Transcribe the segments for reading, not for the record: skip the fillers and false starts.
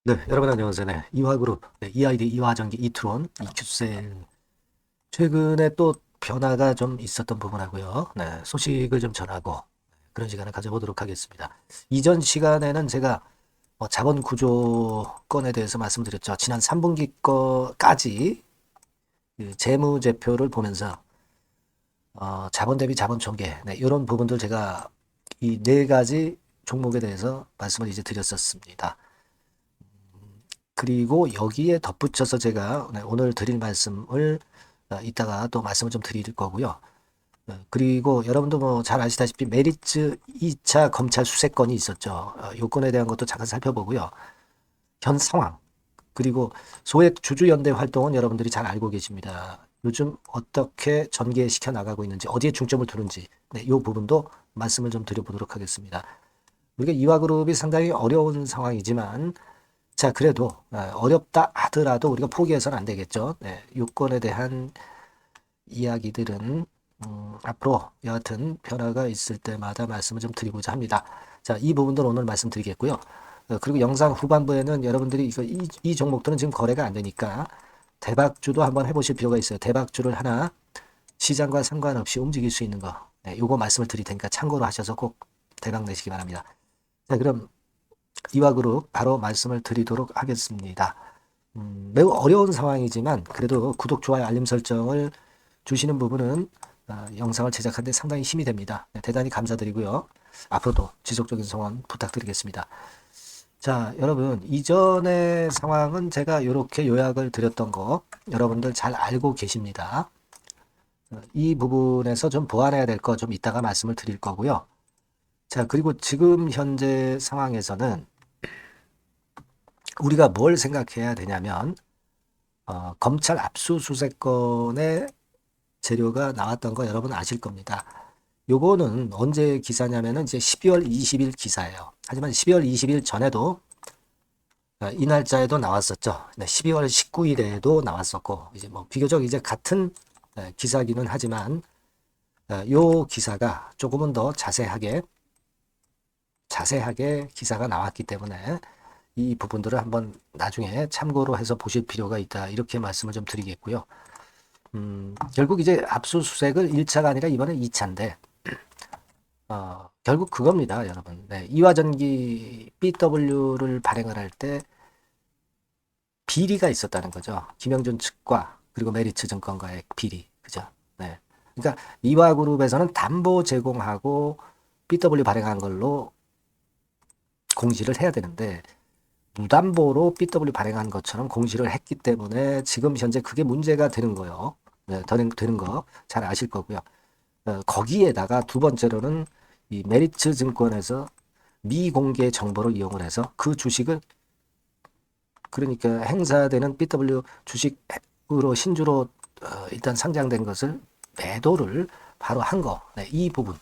네, 여러분 안녕하세요. 네, 이화그룹, 네, EID, 이화전기, 이트론, 이큐셀. 최근에 또 변화가 좀 있었던 부분하고요. 네, 소식을 좀 전하고 그런 시간을 가져보도록 하겠습니다. 이전 시간에는 제가 자본 구조 건에 대해서 말씀드렸죠. 지난 3분기 거까지 그 재무제표를 보면서 자본 대비 자본 총계, 네, 이런 부분들 제가 이 네 가지 종목에 대해서 말씀을 이제 드렸었습니다. 그리고 여기에 덧붙여서 제가 네, 오늘 드릴 말씀을 이따가 또 말씀을 좀 드릴 거고요. 그리고 여러분도 뭐 잘 아시다시피 메리츠 2차 검찰 수사건이 있었죠. 요 건에 대한 것도 잠깐 살펴보고요. 현 상황, 그리고 소액 주주연대 활동은 여러분들이 잘 알고 계십니다. 요즘 어떻게 전개시켜 나가고 있는지, 어디에 중점을 두는지, 네, 이 부분도 말씀을 좀 드려보도록 하겠습니다. 우리가 이화그룹이 상당히 어려운 상황이지만 자, 그래도 어렵다 하더라도 우리가 포기해서는 안 되겠죠. 네, 유권에 대한 이야기들은 앞으로 여하튼 변화가 있을 때마다 말씀을 좀 드리고자 합니다. 자, 이 부분들 오늘 말씀드리겠고요. 그리고 영상 후반부에는 여러분들이 이 종목들은 지금 거래가 안 되니까 대박주도 한번 해보실 필요가 있어요. 대박주를 하나 시장과 상관없이 움직일 수 있는 거. 네, 요거 말씀을 드릴 테니까 참고로 하셔서 꼭 대박 내시기 바랍니다. 자, 그럼 이와그룹 바로 말씀을 드리도록 하겠습니다. 매우 어려운 상황이지만 그래도 구독, 좋아요, 알림 설정을 주시는 부분은 영상을 제작하는 데 상당히 힘이 됩니다. 네, 대단히 감사드리고요. 앞으로도 지속적인 성원 부탁드리겠습니다. 자, 여러분, 이전의 상황은 제가 이렇게 요약을 드렸던 거 여러분들 잘 알고 계십니다. 이 부분에서 좀 보완해야 될 거 좀 이따가 말씀을 드릴 거고요. 자, 그리고 지금 현재 상황에서는 우리가 뭘 생각해야 되냐면 검찰 압수수색건의 재료가 나왔던 거 여러분 아실 겁니다. 요거는 언제 기사냐면은 이제 12월 20일 기사예요. 하지만 12월 20일 전에도 이 날짜에도 나왔었죠. 12월 19일에도 나왔었고 이제 뭐 비교적 이제 같은 기사기는 하지만 요 기사가 조금은 더 자세하게 기사가 나왔기 때문에 이 부분들을 한번 나중에 참고로 해서 보실 필요가 있다. 이렇게 말씀을 좀 드리겠고요. 결국 이제 압수수색을 1차가 아니라 이번에 2차인데, 결국 그겁니다, 여러분. 네, 이화전기 BW를 발행을 할 때 비리가 있었다는 거죠. 김영준 측과 그리고 메리츠 증권가의 비리. 그죠? 네. 그러니까 이화그룹에서는 담보 제공하고 BW 발행한 걸로 공시를 해야 되는데, 무담보로 BW 발행한 것처럼 공시를 했기 때문에 지금 현재 그게 문제가 되는 거예요. 네, 되는 거 잘 아실 거고요. 거기에다가 두 번째로는 이 메리츠 증권에서 미공개 정보를 이용을 해서 그 주식을 그러니까 행사되는 BW 주식으로 신주로 일단 상장된 것을 매도를 바로 한 거. 네, 이 부분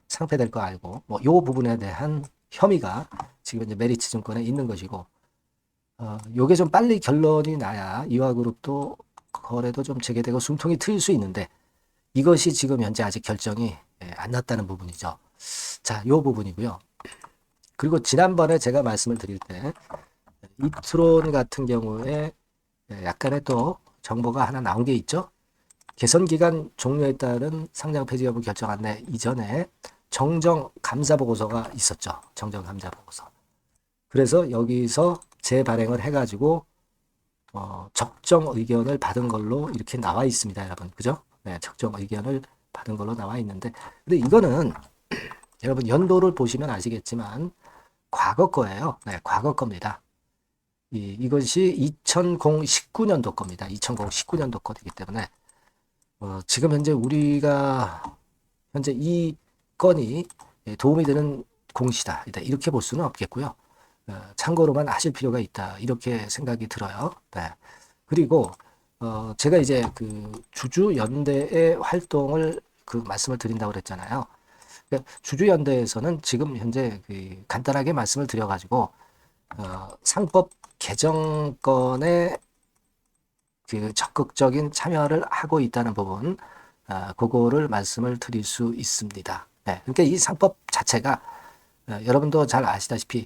상폐될 거 알고 뭐 요 부분에 대한 혐의가 지금 이제 메리츠 증권에 있는 것이고 요게 좀 빨리 결론이 나야 이화그룹도 거래도 좀 재개되고 숨통이 트일 수 있는데 이것이 지금 현재 아직 결정이 안 났다는 부분이죠. 자, 요 부분이고요. 그리고 지난번에 제가 말씀을 드릴 때 이트론 같은 경우에 약간의 또 정보가 하나 나온 게 있죠. 개선 기간 종료에 따른 상장 폐지 여부 결정 안내 이전에 정정 감사 보고서가 있었죠. 정정 감사 보고서. 그래서 여기서 재발행을 해가지고 적정 의견을 받은 걸로 이렇게 나와 있습니다, 여러분. 그죠? 네, 적정 의견을 받은 걸로 나와 있는데, 근데 이거는 여러분 연도를 보시면 아시겠지만 과거 거예요. 네, 과거 겁니다. 이것이 2019년도 겁니다. 2019년도 거이기 때문에 지금 현재 우리가 현재 이 건이 도움이 되는 공시다. 이렇게 볼 수는 없겠고요. 참고로만 하실 필요가 있다. 이렇게 생각이 들어요. 네. 그리고 제가 이제 그 주주연대의 활동을 그 말씀을 드린다고 그랬잖아요. 주주연대에서는 지금 현재 그 간단하게 말씀을 드려가지고 상법 개정권에 그 적극적인 참여를 하고 있다는 부분, 그거를 말씀을 드릴 수 있습니다. 네, 그러니까 이 상법 자체가 여러분도 잘 아시다시피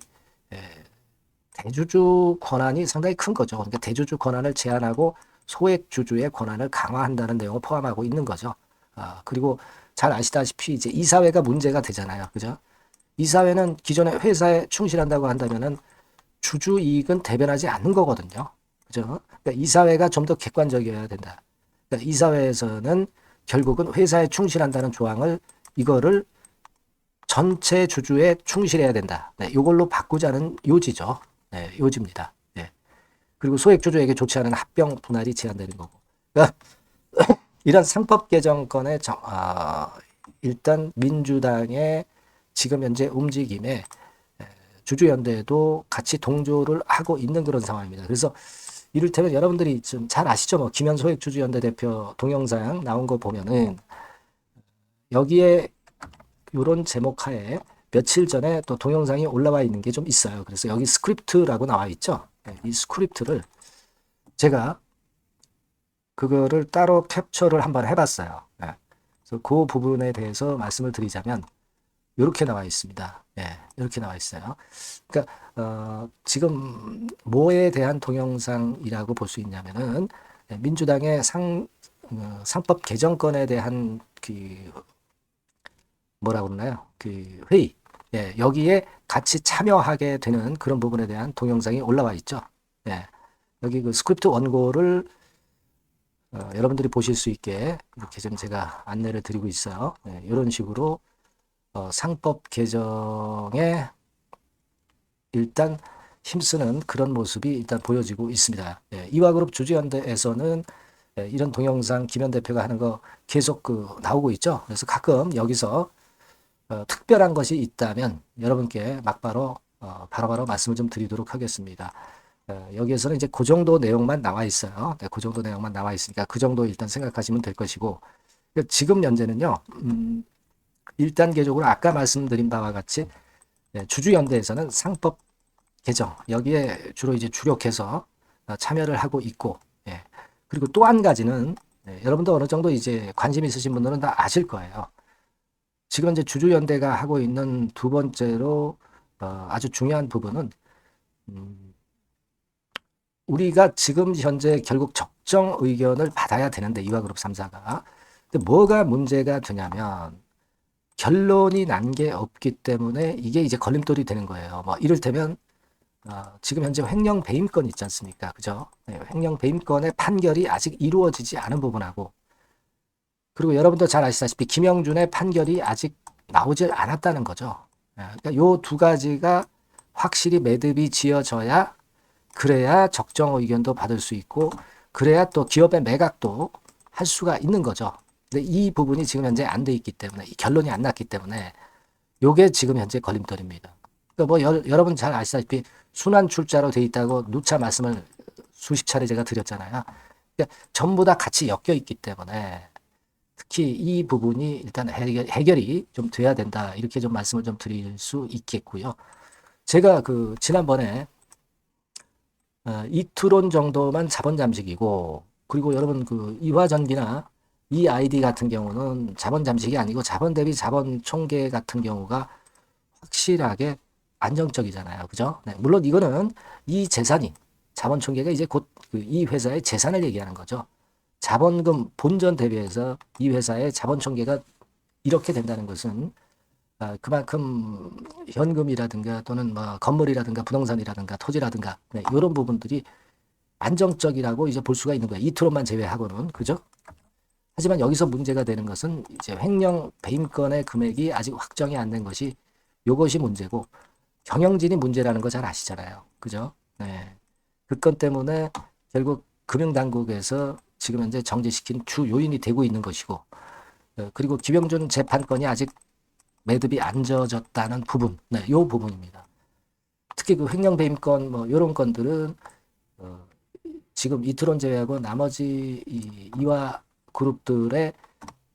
대주주 권한이 상당히 큰 거죠. 그러니까 대주주 권한을 제한하고 소액 주주의 권한을 강화한다는 내용을 포함하고 있는 거죠. 그리고 잘 아시다시피 이제 이사회가 문제가 되잖아요. 그죠? 이사회는 기존에 회사에 충실한다고 한다면은 주주 이익은 대변하지 않는 거거든요. 그죠? 그러니까 이사회가 좀 더 객관적이어야 된다. 그러니까 이사회에서는 결국은 회사에 충실한다는 조항을 이거를 전체 주주에 충실해야 된다. 네, 이걸로 바꾸자는 요지죠. 네, 요지입니다. 네. 그리고 소액 주주에게 좋지 않은 합병 분할이 제한되는 거고. 그러니까 이런 상법 개정권의 일단 민주당의 지금 현재 움직임에 주주연대도 같이 동조를 하고 있는 그런 상황입니다. 그래서 이를테면 여러분들이 좀 잘 아시죠? 뭐 김현 소액주주연대 대표 동영상 나온 거 보면은 여기에 이런 제목 하에 며칠 전에 또 동영상이 올라와 있는 게 좀 있어요. 그래서 여기 스크립트라고 나와 있죠. 이 스크립트를 제가 그거를 따로 캡처를 한번 해봤어요. 그래서 그 부분에 대해서 말씀을 드리자면 이렇게 나와 있습니다. 이렇게 나와 있어요. 그러니까 지금 뭐에 대한 동영상이라고 볼 수 있냐면은 민주당의 상법 개정권에 대한 그 뭐라고 그러나요? 그 회의. 여기에 같이 참여하게 되는 그런 부분에 대한 동영상이 올라와 있죠. 여기 그 스크립트 원고를 여러분들이 보실 수 있게 이렇게 좀 제가 안내를 드리고 있어요. 이런 식으로 상법 개정에 일단 힘쓰는 그런 모습이 일단 보여지고 있습니다. 이화그룹 주주연대에서는 이런 동영상 김현 대표가 하는 거 계속 나오고 있죠. 그래서 가끔 여기서 특별한 것이 있다면 여러분께 막바로 바로바로 말씀을 좀 드리도록 하겠습니다. 여기에서는 이제 그 정도 내용만 나와 있어요. 그 정도 내용만 나와 있으니까 그 정도 일단 생각하시면 될 것이고, 지금 현재는요, 1단계적으로 아까 말씀드린 바와 같이 주주연대에서는 상법 개정, 여기에 주로 이제 주력해서 참여를 하고 있고, 그리고 또 한 가지는 여러분도 어느 정도 이제 관심 있으신 분들은 다 아실 거예요. 지금 이제 주주연대가 하고 있는 두 번째로 아주 중요한 부분은 우리가 지금 현재 결국 적정 의견을 받아야 되는데 이화그룹 3사가 근데 뭐가 문제가 되냐면 결론이 난 게 없기 때문에 이게 이제 걸림돌이 되는 거예요. 뭐 이를테면 지금 현재 횡령 배임건 있지 않습니까? 그죠? 횡령 배임건의 판결이 아직 이루어지지 않은 부분하고 그리고 여러분도 잘 아시다시피 김영준의 판결이 아직 나오질 않았다는 거죠. 그러니까 요 두 가지가 확실히 매듭이 지어져야 그래야 적정 의견도 받을 수 있고 그래야 또 기업의 매각도 할 수가 있는 거죠. 근데 이 부분이 지금 현재 안 돼 있기 때문에 이 결론이 안 났기 때문에 요게 지금 현재 걸림돌입니다. 그러니까 뭐 여러분 잘 아시다시피 순환 출자로 돼 있다고 누차 말씀을 수십 차례 제가 드렸잖아요. 그러니까 전부 다 같이 엮여 있기 때문에 특히 이 부분이 일단 해결이 좀 돼야 된다. 이렇게 좀 말씀을 좀 드릴 수 있겠고요. 제가 지난번에 이투론 정도만 자본 잠식이고 그리고 여러분 이화전기나 이 아이디 같은 경우는 자본 잠식이 아니고 자본 대비 자본 총계 같은 경우가 확실하게 안정적이잖아요. 그죠? 물론 이거는 이 재산이 자본 총계가 이제 곧 이 회사의 재산을 얘기하는 거죠. 자본금 본전 대비해서 이 회사의 자본 총계가 이렇게 된다는 것은 그만큼 현금이라든가 또는 뭐 건물이라든가 부동산이라든가 토지라든가 이런 부분들이 안정적이라고 이제 볼 수가 있는 거예요. 이투론만 제외하고는 그죠? 하지만 여기서 문제가 되는 것은 이제 횡령 배임건의 금액이 아직 확정이 안 된 것이 요것이 문제고 경영진이 문제라는 거 잘 아시잖아요. 그죠? 그 건 때문에 결국 금융당국에서 지금 현재 정지시킨 주 요인이 되고 있는 것이고 그리고 김영준 재판권이 아직 매듭이 안 져졌다는 부분, 요 부분입니다. 특히 횡령 배임건 뭐 이런 건들은 지금 이트론 제외하고 나머지 이화 그룹들의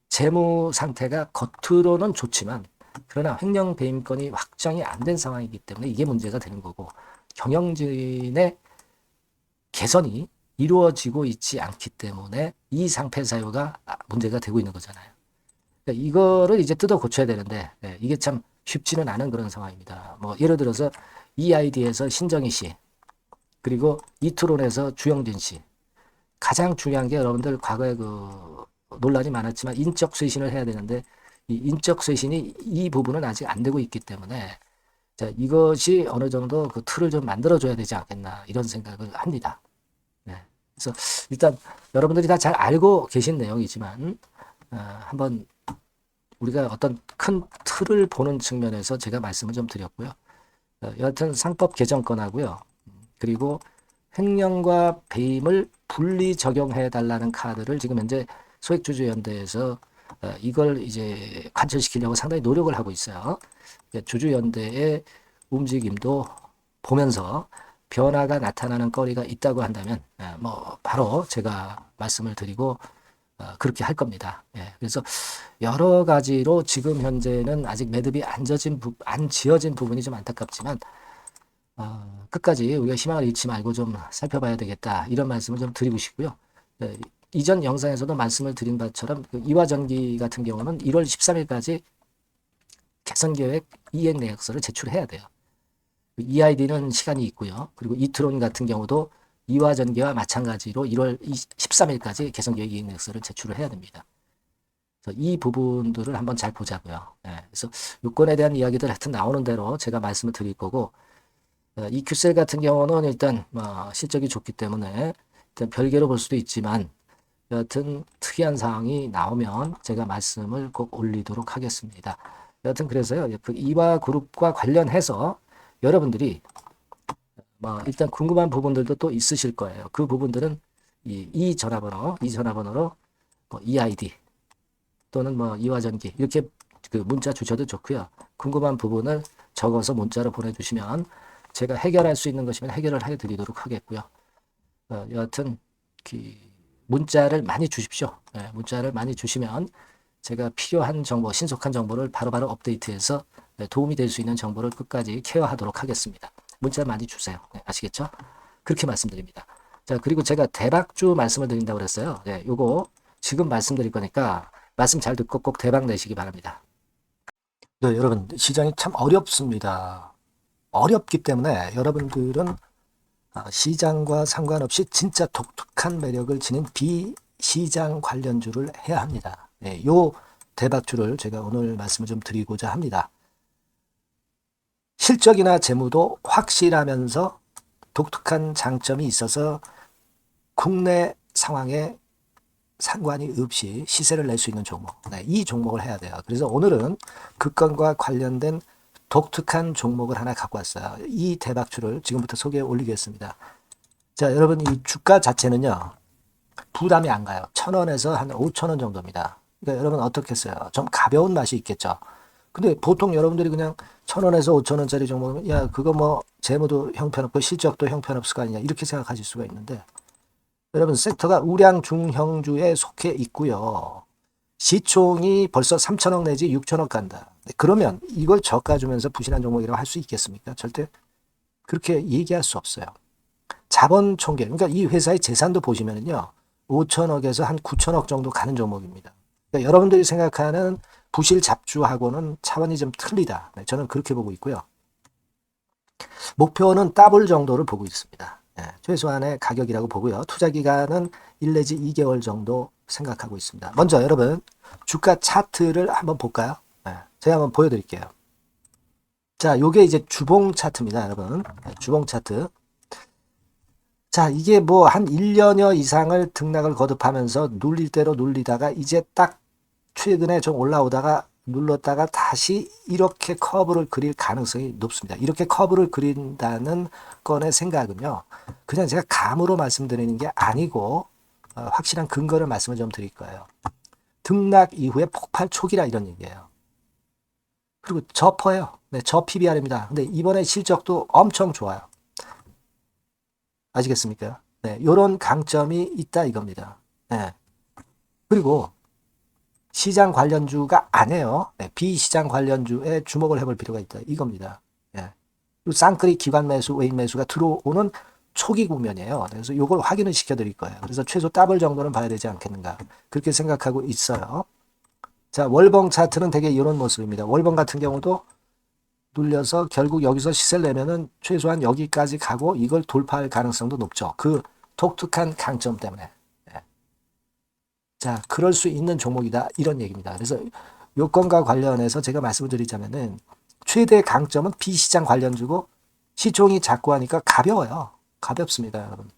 재무 상태가 겉으로는 좋지만 그러나 횡령 배임건이 확정이 안 된 상황이기 때문에 이게 문제가 되는 거고 경영진의 개선이 이루어지고 있지 않기 때문에 이 상패 사유가 문제가 되고 있는 거잖아요. 그러니까 이거를 이제 뜯어 고쳐야 되는데 이게 참 쉽지는 않은 그런 상황입니다. 뭐 예를 들어서 이 아이디에서 신정희 씨 그리고 이투론에서 주영진 씨. 가장 중요한 게 여러분들 과거에 그 논란이 많았지만 인적 쇄신을 해야 되는데 이 인적 쇄신이 이 부분은 아직 안 되고 있기 때문에 자, 이것이 어느 정도 그 틀을 좀 만들어줘야 되지 않겠나 이런 생각을 합니다. 네. 그래서 일단 여러분들이 다 잘 알고 계신 내용이지만 한번 우리가 어떤 큰 틀을 보는 측면에서 제가 말씀을 좀 드렸고요. 여하튼 상법 개정권하고요. 그리고 횡령과 배임을 분리 적용해 달라는 카드를 지금 현재 소액주주연대에서 이걸 이제 관철시키려고 상당히 노력을 하고 있어요. 주주연대의 움직임도 보면서 변화가 나타나는 거리가 있다고 한다면 뭐 바로 제가 말씀을 드리고 그렇게 할 겁니다. 그래서 여러 가지로 지금 현재는 아직 매듭이 안 지어진 부분이 좀 안타깝지만 끝까지 우리가 희망을 잃지 말고 좀 살펴봐야 되겠다 이런 말씀을 좀 드리고 싶고요. 이전 영상에서도 말씀을 드린 바처럼 그 이화전기 같은 경우는 1월 13일까지 개선계획 이행내역서를 제출해야 돼요. EID는 시간이 있고요. 그리고 이트론 같은 경우도 이화전기와 마찬가지로 1월 13일까지 개선계획 이행내역서를 제출을 해야 됩니다. 그래서 이 부분들을 한번 잘 보자고요. 그래서 요건에 대한 이야기들 하여튼 나오는 대로 제가 말씀을 드릴 거고 이 큐셀 같은 경우는 일단 실적이 좋기 때문에 일단 별개로 볼 수도 있지만 여하튼 특이한 사항이 나오면 제가 말씀을 꼭 올리도록 하겠습니다. 여하튼 그래서요. 그 이화그룹과 관련해서 여러분들이 일단 궁금한 부분들도 또 있으실 거예요. 그 부분들은 이 전화번호로 EID 또는 이화전기 이렇게 그 문자 주셔도 좋고요. 궁금한 부분을 적어서 문자로 보내주시면 제가 해결할 수 있는 것이면 해결을 해드리도록 하겠고요. 여하튼 문자를 많이 주십시오. 문자를 많이 주시면 제가 필요한 정보, 신속한 정보를 바로바로 업데이트해서 도움이 될 수 있는 정보를 끝까지 케어하도록 하겠습니다. 문자 많이 주세요. 아시겠죠? 그렇게 말씀드립니다. 자, 그리고 제가 대박주 말씀을 드린다고 그랬어요. 요거 지금 말씀드릴 거니까 말씀 잘 듣고 꼭 대박 내시기 바랍니다. 네, 여러분 시장이 참 어렵습니다. 어렵기 때문에 여러분들은 시장과 상관없이 진짜 독특한 매력을 지닌 비시장 관련주를 해야 합니다. 요 대박주를 제가 오늘 말씀을 좀 드리고자 합니다. 실적이나 재무도 확실하면서 독특한 장점이 있어서 국내 상황에 상관이 없이 시세를 낼 수 있는 종목. 이 종목을 해야 돼요. 그래서 오늘은 그 건과 관련된 독특한 종목을 하나 갖고 왔어요. 이 대박주를 지금부터 소개해 올리겠습니다. 자, 여러분 이 주가 자체는요. 부담이 안 가요. 1,000원에서 한 5,000원 정도입니다. 그러니까 여러분 어떻겠어요? 좀 가벼운 맛이 있겠죠. 근데 보통 여러분들이 그냥 1,000원에서 5,000원짜리 종목이면 야 그거 재무도 형편없고 실적도 형편없을 거 아니냐 이렇게 생각하실 수가 있는데 여러분 섹터가 우량 중형주에 속해 있고요. 시총이 벌써 3,000억 내지 6,000억 간다. 그러면 이걸 저가 주면서 부실한 종목이라고 할 수 있겠습니까? 절대 그렇게 얘기할 수 없어요. 자본 총계, 그러니까 이 회사의 재산도 보시면은요, 5,000억에서 한 9,000억 정도 가는 종목입니다. 그러니까 여러분들이 생각하는 부실 잡주하고는 차원이 좀 틀리다. 저는 그렇게 보고 있고요. 목표는 더블 정도를 보고 있습니다. 최소한의 가격이라고 보고요. 투자 기간은 1 내지 2개월 정도 생각하고 있습니다. 먼저 여러분 주가 차트를 한번 볼까요? 제가 한번 보여드릴게요. 자, 요게 이제 주봉 차트입니다, 여러분. 주봉 차트. 자, 이게 한 1년여 이상을 등락을 거듭하면서 눌릴 대로 눌리다가 이제 딱 최근에 좀 올라오다가 눌렀다가 다시 이렇게 커브를 그릴 가능성이 높습니다. 이렇게 커브를 그린다는 건의 생각은요. 그냥 제가 감으로 말씀드리는 게 아니고 확실한 근거를 말씀을 좀 드릴 거예요. 등락 이후에 폭발 초기라 이런 얘기예요. 그리고 저퍼예요. 저 PBR입니다. 근데 이번에 실적도 엄청 좋아요. 아시겠습니까? 요런 강점이 있다 이겁니다. 그리고 시장 관련주가 아니에요. 비시장 관련주에 주목을 해볼 필요가 있다 이겁니다. 그리고 쌍끌이 기관 매수, 외인 매수가 들어오는 초기 국면이에요. 그래서 이걸 확인을 시켜드릴 거예요. 그래서 최소 더블 정도는 봐야 되지 않겠는가 그렇게 생각하고 있어요. 자, 월봉 차트는 되게 이런 모습입니다. 월봉 같은 경우도 눌려서 결국 여기서 시세를 내면은 최소한 여기까지 가고 이걸 돌파할 가능성도 높죠. 그 독특한 강점 때문에. 예. 자, 그럴 수 있는 종목이다. 이런 얘기입니다. 그래서 요건과 관련해서 제가 말씀을 드리자면은 최대 강점은 비시장 관련주고 시총이 작고 하니까 가벼워요. 가볍습니다, 여러분.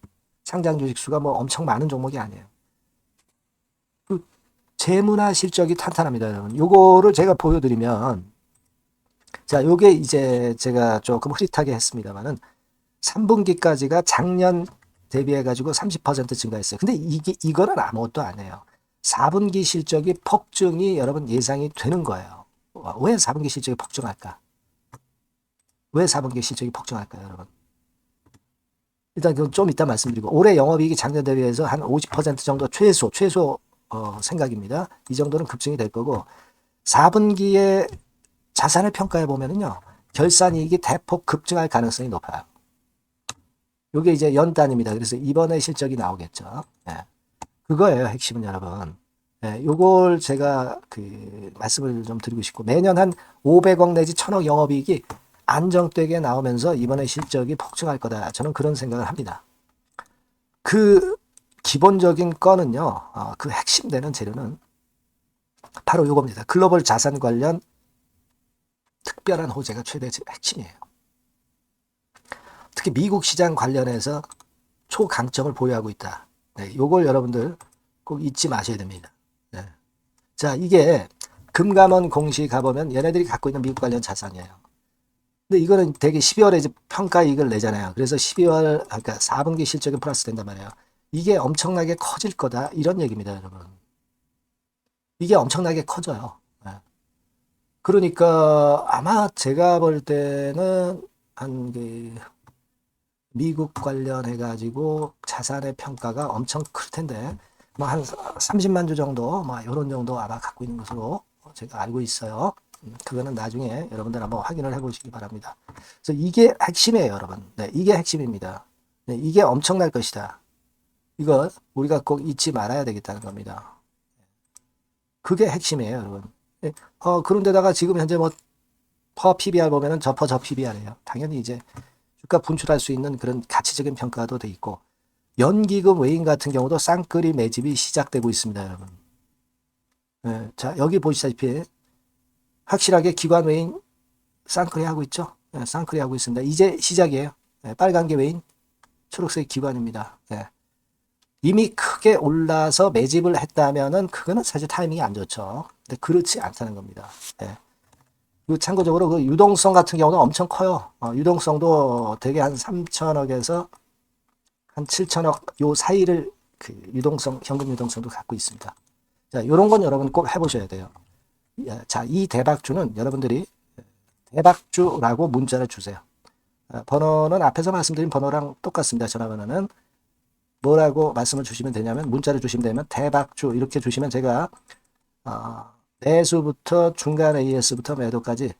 상장 주식 수가 뭐 엄청 많은 종목이 아니에요. 그 재무나 실적이 탄탄합니다, 여러분. 요거를 제가 보여드리면, 자, 요게 이제 제가 조금 흐릿하게 했습니다만은 3분기까지가 작년 대비해가지고 30% 증가했어요. 근데 이거는 아무것도 아니에요. 4분기 실적이 폭증이 여러분 예상이 되는 거예요. 왜 4분기 실적이 폭증할까? 왜 4분기 실적이 폭증할까요, 여러분? 일단 그건 좀 이따 말씀드리고, 올해 영업이익이 작년 대비해서 한 50% 정도 최소 생각입니다. 이 정도는 급증이 될 거고, 4분기에 자산을 평가해 보면은요, 결산이익이 대폭 급증할 가능성이 높아요. 요게 이제 연단입니다. 그래서 이번에 실적이 나오겠죠. 예. 그거예요, 핵심은 여러분. 예, 요걸 제가 말씀을 좀 드리고 싶고, 매년 한 500억 내지 1000억 영업이익이 안정되게 나오면서 이번에 실적이 폭증할 거다. 저는 그런 생각을 합니다. 그 기본적인 건은요, 그 핵심 되는 재료는 바로 요겁니다. 글로벌 자산 관련 특별한 호재가 최대 핵심이에요. 특히 미국 시장 관련해서 초강점을 보유하고 있다. 네, 요걸 여러분들 꼭 잊지 마셔야 됩니다. 네. 자, 이게 금감원 공시 가보면 얘네들이 갖고 있는 미국 관련 자산이에요. 근데 이거는 되게 12월에 이제 평가이익을 내잖아요. 그래서 12월, 그러니까 4분기 실적이 플러스 된단 말이에요. 이게 엄청나게 커질 거다. 이런 얘기입니다, 여러분. 이게 엄청나게 커져요. 네. 그러니까 아마 제가 볼 때는 한 미국 관련해가지고 자산의 평가가 엄청 클 텐데, 뭐 한 30만 주 정도, 뭐 이런 정도 아마 갖고 있는 것으로 제가 알고 있어요. 그거는 나중에 여러분들 한번 확인을 해보시기 바랍니다. 그래서 이게 핵심이에요, 여러분. 네, 이게 핵심입니다. 네, 이게 엄청날 것이다. 이거 우리가 꼭 잊지 말아야 되겠다는 겁니다. 그게 핵심이에요, 여러분. 네, 그런데다가 지금 현재 뭐 퍼 PBR 보면은 저 PBR이에요. 당연히 이제 주가 분출할 수 있는 그런 가치적인 평가도 돼 있고, 연기금 외인 같은 경우도 쌍끌이 매집이 시작되고 있습니다, 여러분. 네, 자, 여기 보시다시피 확실하게 기관 외인 쌍끌이 하고 있죠. 네, 쌍끌이 하고 있습니다. 이제 시작이에요. 네, 빨간 게 외인, 초록색 기관입니다. 네. 이미 크게 올라서 매집을 했다면은 그거는 사실 타이밍이 안 좋죠. 근데 그렇지 않다는 겁니다. 네. 그리고 참고적으로 그 유동성 같은 경우는 엄청 커요. 유동성도 되게 한 3천억에서 한 7천억 요 사이를 유동성, 현금 유동성도 갖고 있습니다. 자, 요런 건 여러분 꼭 해보셔야 돼요. 자, 이 대박주는 여러분들이 대박주라고 문자를 주세요. 번호는 앞에서 말씀드린 번호랑 똑같습니다. 전화번호는 뭐라고 말씀을 주시면 되냐면, 문자를 주시면 되면 대박주 이렇게 주시면 제가 매수부터 중간 AS부터 매도까지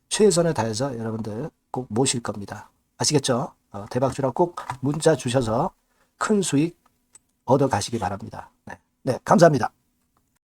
최선을 다해서 여러분들 꼭 모실 겁니다. 아시겠죠? 대박주라고 꼭 문자 주셔서 큰 수익 얻어 가시기 바랍니다. 네, 감사합니다.